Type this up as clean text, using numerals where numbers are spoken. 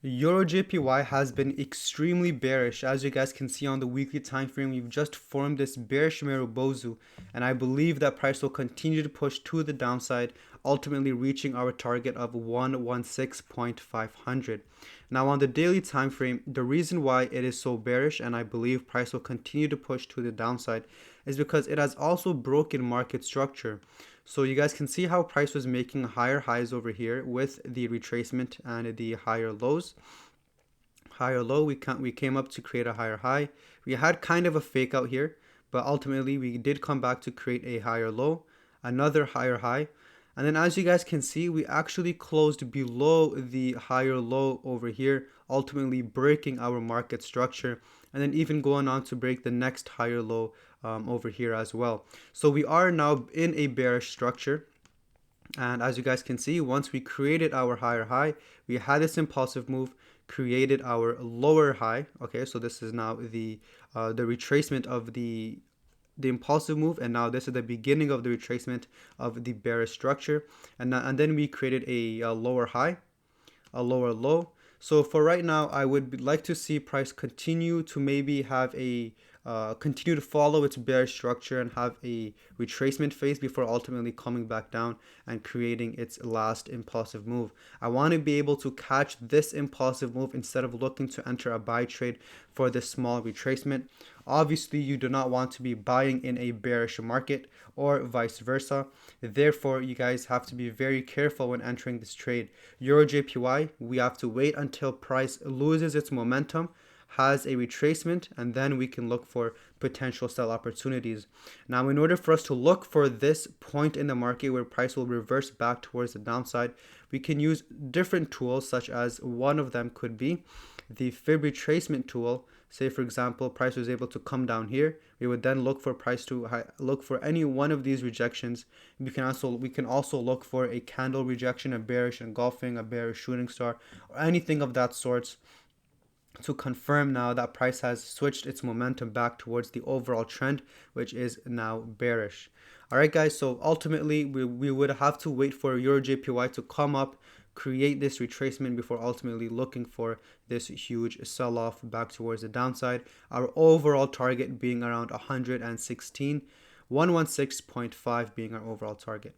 EURJPY has been extremely bearish. As you guys can see on the weekly time frame, we've just formed this bearish Marubozu, and I believe that price will continue to push to the downside, ultimately reaching our target of 116.500. Now on the daily time frame, the reason why it is so bearish and I believe price will continue to push to the downside is because it has also broken market structure. So you guys can see how price was making higher highs over here with the retracement and the higher lows. Higher low, we came up to create a higher high. We had kind of a fake out here, but ultimately we did come back to create a higher low, another higher high. And then as you guys can see, we actually closed below the higher low over here, ultimately breaking our market structure, and then even going on to break the next higher low over here as well. So we are now in a bearish structure. And as you guys can see, once we created our higher high, we had this impulsive move, created our lower high. Okay, so this is now the retracement of the impulsive move, and now this is the beginning of the retracement of the bearish structure, and then we created a lower high, a lower low. So for right now, I would like to see price continue to maybe have a continue to follow its bearish structure and have a retracement phase before ultimately coming back down and creating its last impulsive move. I want to be able to catch this impulsive move instead of looking to enter a buy trade for this small retracement. Obviously, you do not want to be buying in a bearish market or vice versa. Therefore, you guys have to be very careful when entering this trade. EURJPY, we have to wait until price loses its momentum, has a retracement, and then we can look for potential sell opportunities. Now, in order for us to look for this point in the market where price will reverse back towards the downside, we can use different tools, such as one of them could be the fib retracement tool. Say for example, price was able to come down here, we would then look for price to look for any one of these rejections. We can also look for a candle rejection, a bearish engulfing, a bearish shooting star, or anything of that sort, to confirm now that price has switched its momentum back towards the overall trend, which is now bearish. All right, guys, so ultimately we would have to wait for EURJPY to come up, create this retracement before ultimately looking for this huge sell-off back towards the downside. Our overall target being around 116.5 being our overall target.